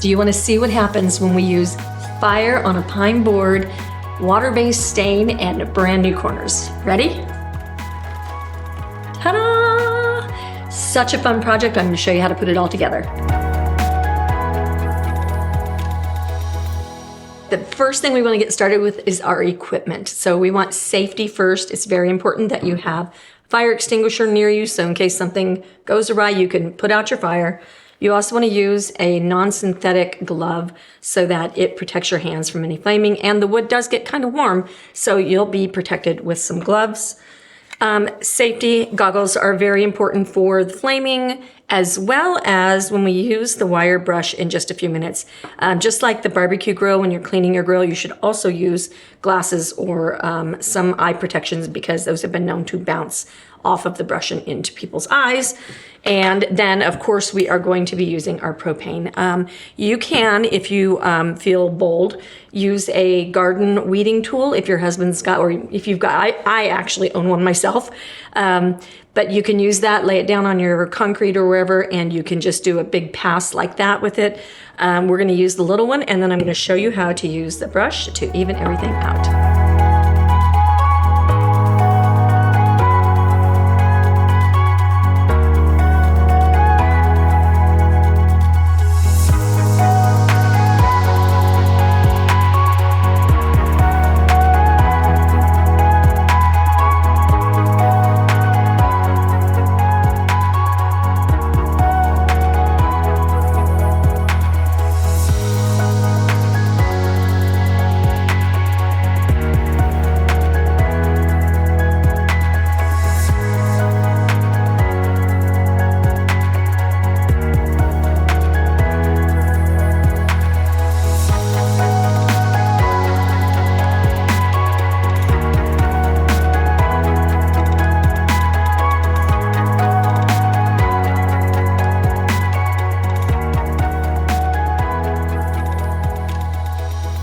Do you want to see what happens when we use fire on a pine board, water-based stain, and brand new corners? Ready? Ta-da! Such a fun project. I'm going to show you how to put it all together. The first thing we want to get started with is our equipment. So we want safety first. It's very important that you have fire extinguisher near you, so in case something goes awry, you can put out your fire. You also want to use a non-synthetic glove so that it protects your hands from any flaming, and the wood does get kind of warm, so you'll be protected with some gloves. Safety goggles are very important for the flaming, as well as when we use the wire brush in just a few minutes. Just like the barbecue grill, when you're cleaning your grill, you should also use glasses or some eye protections, because those have been known to bounce off of the brush and into people's eyes. And then, of course, we are going to be using our propane. You can, if you feel bold, use a garden weeding tool if your husband's got, or if you've got, I actually own one myself. But you can use that, lay it down on your concrete or wherever, and you can just do a big pass like that with it. We're gonna use the little one, and then I'm gonna show you how to use the brush to even everything out.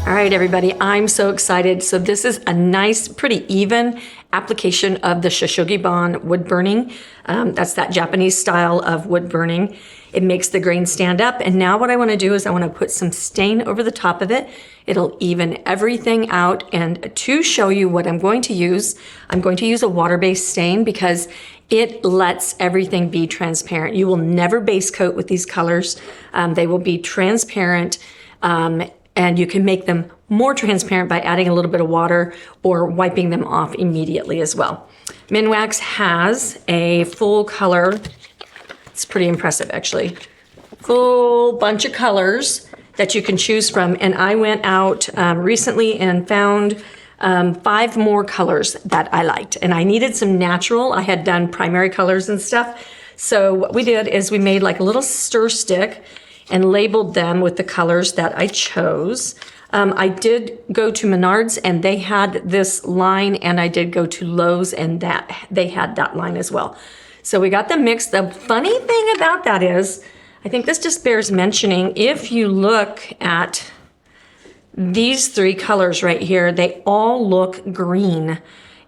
All right, everybody, I'm so excited. So this is a nice, pretty even application of the Shou Sugi Ban wood burning. That's that Japanese style of wood burning. It makes the grain stand up. And now what I want to do is I want to put some stain over the top of it. It'll even everything out. And to show you what I'm going to use a water-based stain because it lets everything be transparent. You will never base coat with these colors. They will be transparent. And you can make them more transparent by adding a little bit of water or wiping them off immediately as well. Minwax has a full color, it's pretty impressive actually, full bunch of colors that you can choose from. And I went out recently and found 5 more colors that I liked. And I needed some natural, I had done primary colors and stuff. So what we did is we made like a little stir stick and labeled them with the colors that I chose. I did go to Menards and they had this line, and I did go to Lowe's and they had that line as well. So we got them mixed. The funny thing about that is, I think this just bears mentioning, if you look at these 3 colors right here, they all look green.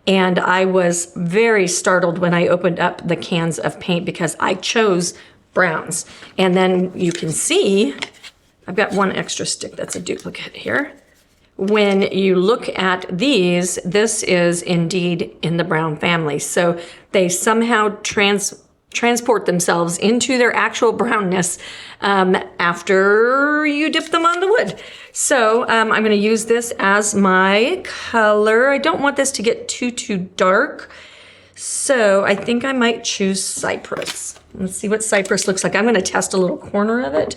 And I was very startled when I opened up the cans of paint because I chose browns. And then you can see, I've got one extra stick that's a duplicate here. When you look at these, this is indeed in the brown family. So they somehow transport themselves into their actual brownness after you dip them on the wood. So I'm gonna use this as my color. I don't want this to get too dark. So I think I might choose cypress. Let's see what cypress looks like. I'm gonna test a little corner of it.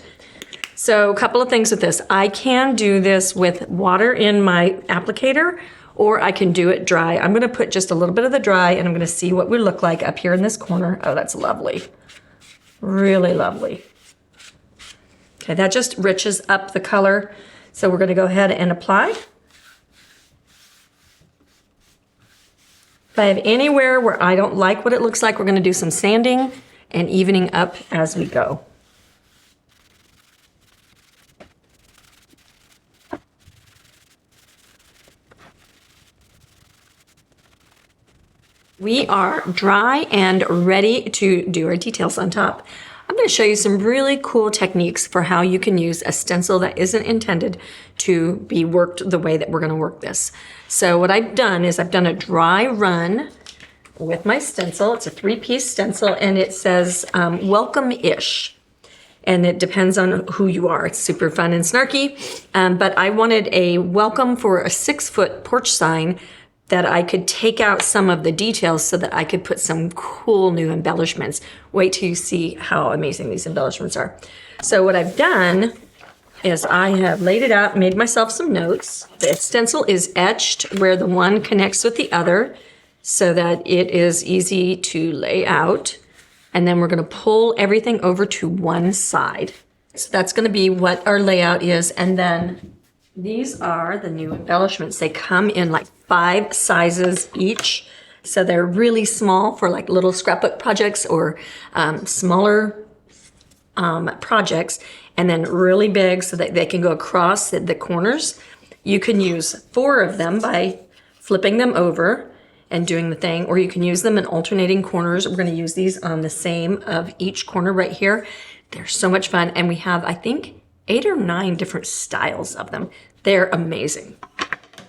So a couple of things with this. I can do this with water in my applicator, or I can do it dry. I'm gonna put just a little bit of the dry, and I'm gonna see what we look like up here in this corner. Oh, that's lovely. Really lovely. Okay, that just riches up the color. So we're gonna go ahead and apply. If I have anywhere where I don't like what it looks like, we're gonna do some sanding and evening up as we go. We are dry and ready to do our details on top. I'm going to show you some really cool techniques for how you can use a stencil that isn't intended to be worked the way that we're going to work this. So what I've done is I've done a dry run with my stencil. It's a 3-piece stencil and it says welcome-ish. And it depends on who you are. It's super fun and snarky. But I wanted a welcome for a 6-foot porch sign that I could take out some of the details so that I could put some cool new embellishments. Wait till you see how amazing these embellishments are. So what I've done is I have laid it out, made myself some notes. The stencil is etched where the one connects with the other so that it is easy to lay out. And then we're gonna pull everything over to one side. So that's gonna be what our layout is. And then these are the new embellishments. They come in like 5 sizes each. So they're really small for like little scrapbook projects or smaller projects, and then really big so that they can go across the corners. You can use 4 of them by flipping them over and doing the thing, or you can use them in alternating corners. We're gonna use these on the same of each corner right here. They're so much fun, and we have, I think, 8 or 9 different styles of them. They're amazing.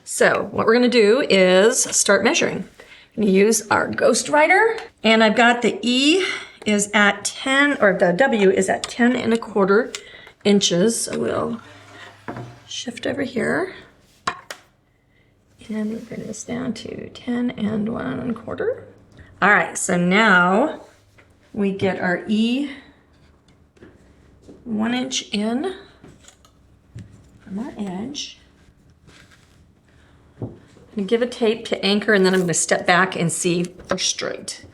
So what we're gonna do is start measuring. I'm gonna use our Ghost Writer, and I've got the E is at 10, or the W is at 10¼ inches. So we'll shift over here. And we'll bring this down to 10¼ All right, so now we get our E 1 inch in from our edge. I'm gonna give a tape to anchor, and then I'm gonna step back and see if we're straight.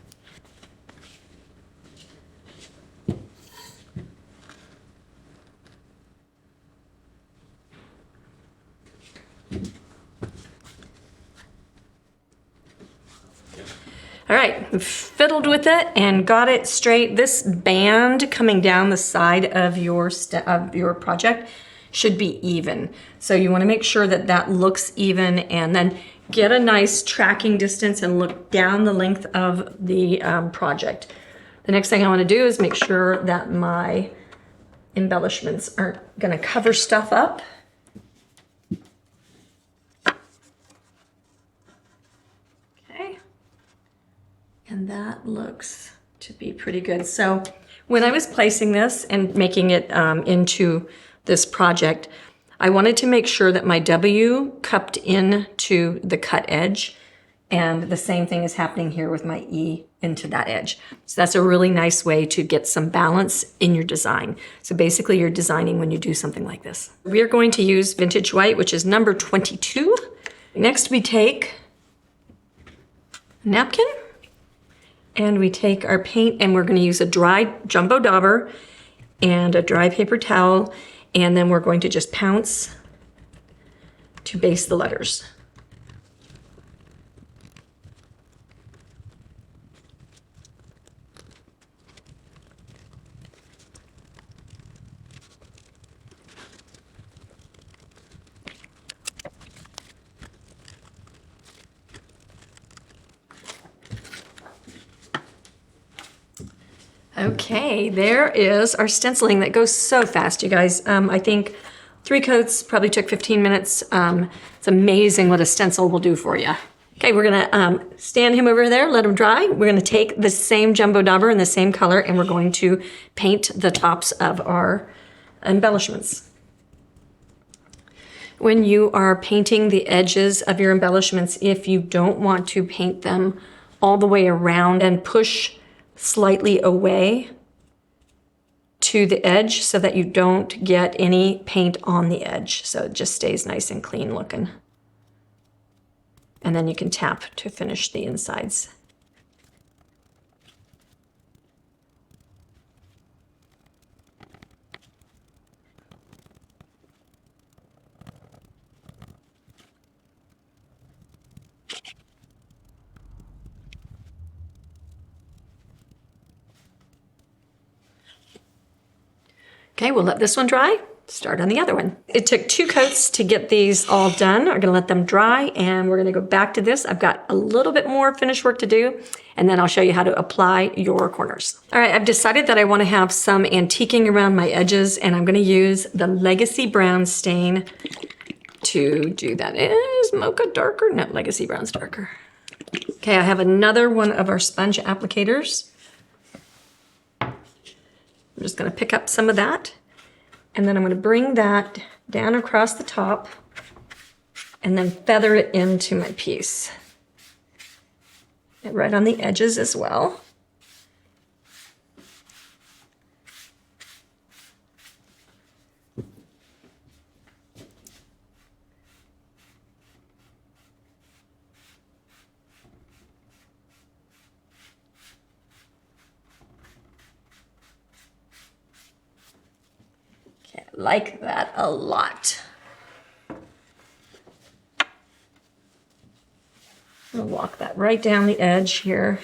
All right, we've fiddled with it and got it straight. This band coming down the side of your project should be even. So you want to make sure that that looks even, and then get a nice tracking distance and look down the length of the project. The next thing I want to do is make sure that my embellishments aren't going to cover stuff up. And that looks to be pretty good. So when I was placing this and making it into this project, I wanted to make sure that my W cupped into the cut edge, and the same thing is happening here with my E into that edge. So that's a really nice way to get some balance in your design. So basically you're designing when you do something like this. We are going to use Vintage White, which is number 22. Next we take a napkin, and we take our paint, and we're gonna use a dry jumbo dauber and a dry paper towel, and then we're going to just pounce to base the letters. Okay, there is our stenciling. That goes so fast, you guys. I think 3 coats probably took 15 minutes. It's amazing what a stencil will do for you. Okay, we're gonna stand him over there, let him dry. We're gonna take the same jumbo dauber in the same color, and we're going to paint the tops of our embellishments. When you are painting the edges of your embellishments, if you don't want to paint them all the way around and push slightly away to the edge so that you don't get any paint on the edge. So it just stays nice and clean looking. And then you can tap to finish the insides. Okay, we'll let this one dry. start on the other one. It took 2 coats to get these all done. We're gonna let them dry and we're gonna go back to this. I've got a little bit more finish work to do and then I'll show you how to apply your corners. All right, I've decided that I wanna have some antiquing around my edges and I'm gonna use the Legacy Brown stain to do that. Is Mocha darker? No, Legacy Brown's darker. Okay, I have another one of our sponge applicators. I'm just gonna pick up some of that. And then I'm going to bring that down across the top and then feather it into my piece. And right on the edges as well. Like that a lot. I'll walk that right down the edge here.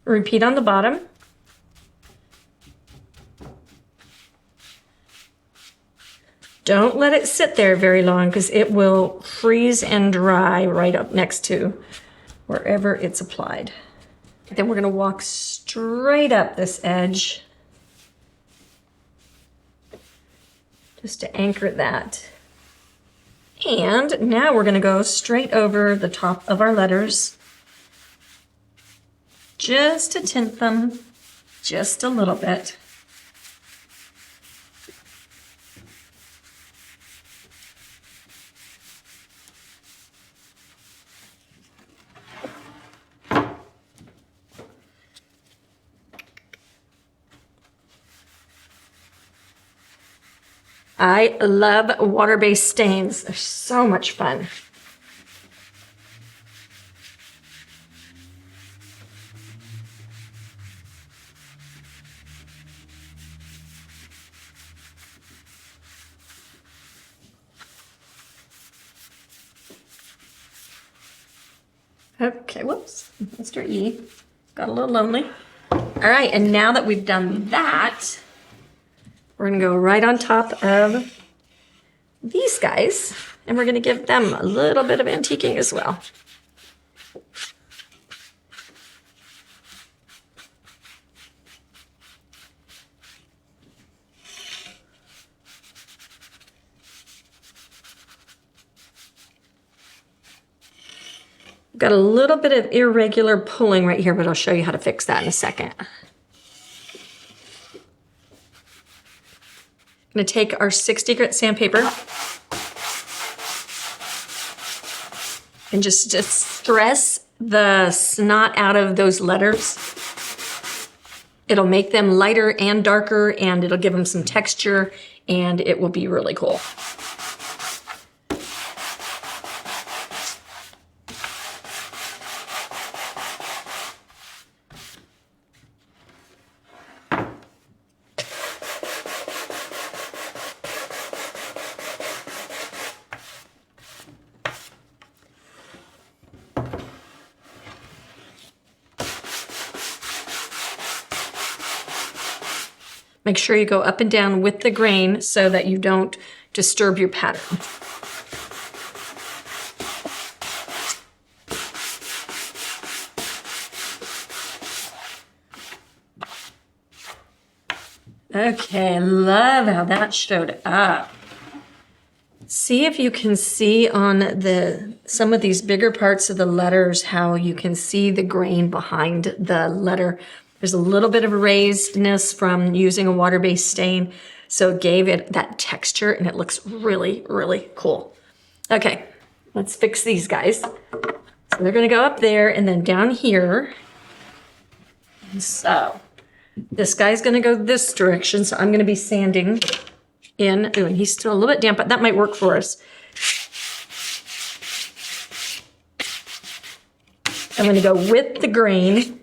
Repeat on the bottom. Don't let it sit there very long because it will freeze and dry right up next to wherever it's applied. Then we're going to walk straight up this edge just to anchor that. And now we're going to go straight over the top of our letters just to tint them just a little bit. I love water-based stains. They're so much fun. Okay, whoops, Mr. E. Got a little lonely. All right, and now that we've done that, we're gonna go right on top of these guys, and we're gonna give them a little bit of antiquing as well. Got a little bit of irregular pulling right here, but I'll show you how to fix that in a second. I'm gonna take our 60 grit sandpaper and just stress the snot out of those letters. It'll make them lighter and darker, and it'll give them some texture, and it will be really cool. Make sure you go up and down with the grain so that you don't disturb your pattern. Okay, I love how that showed up. See if you can see on some of these bigger parts of the letters how you can see the grain behind the letter. There's a little bit of raisedness from using a water-based stain, so it gave it that texture and it looks really, really cool. Okay, let's fix these guys. So they're gonna go up there and then down here. So this guy's gonna go this direction, so I'm gonna be sanding in. Ooh, and he's still a little bit damp, but that might work for us. I'm gonna go with the grain.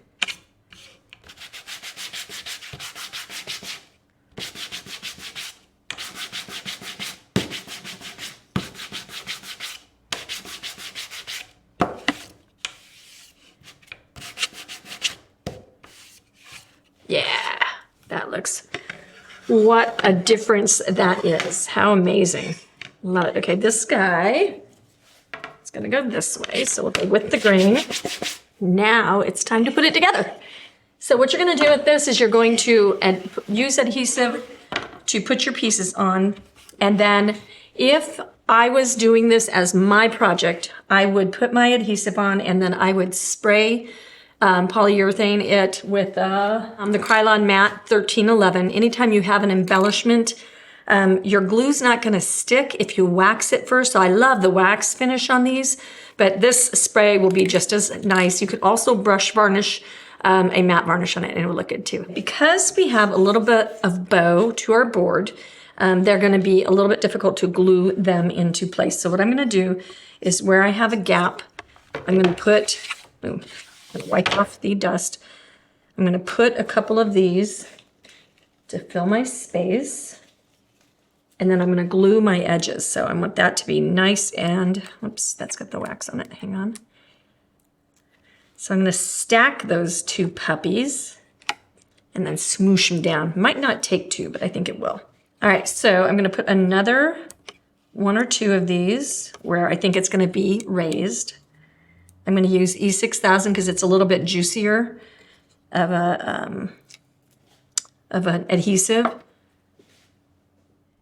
Yeah, that looks, what a difference that is. How amazing. Love it. Okay, this guy is gonna go this way. So we'll go with the grain. Now it's time to put it together. So what you're gonna do with this is you're going to use adhesive to put your pieces on. And then if I was doing this as my project, I would put my adhesive on and then I would spray polyurethane it with the Krylon Matte 1311. Anytime you have an embellishment, your glue's not gonna stick if you wax it first. So I love the wax finish on these, but this spray will be just as nice. You could also brush varnish a matte varnish on it and it will look good too. Because we have a little bit of bow to our board, they're gonna be a little bit difficult to glue them into place. So what I'm gonna do is where I have a gap, I'm gonna put, I'm gonna wipe off the dust. I'm gonna put a couple of these to fill my space. And then I'm gonna glue my edges. So I want that to be nice and, oops, that's got the wax on it, hang on. So I'm gonna stack those two puppies and then smoosh them down. Might not take two, but I think it will. All right, so I'm gonna put another one or two of these where I think it's gonna be raised. I'm gonna use E6000 because it's a little bit juicier of an adhesive.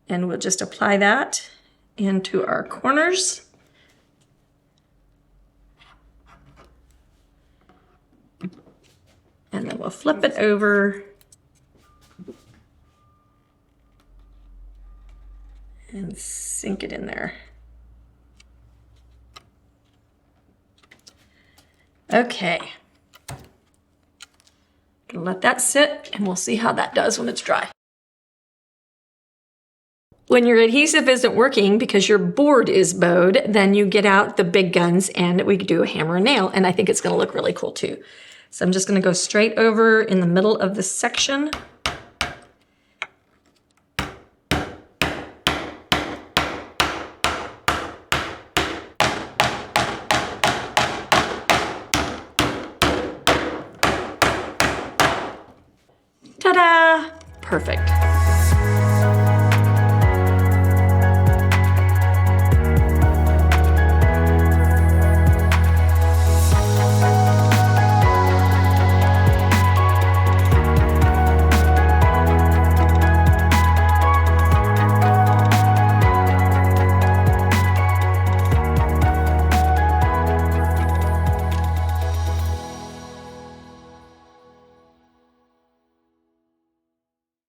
And we'll just apply that into our corners. And then we'll flip it over and sink it in there. Okay. Gonna let that sit and we'll see how that does when it's dry. When your adhesive isn't working because your board is bowed, then you get out the big guns and we could do a hammer and nail, and I think it's gonna look really cool too. So I'm just gonna go straight over in the middle of this section. Ta-da! Perfect.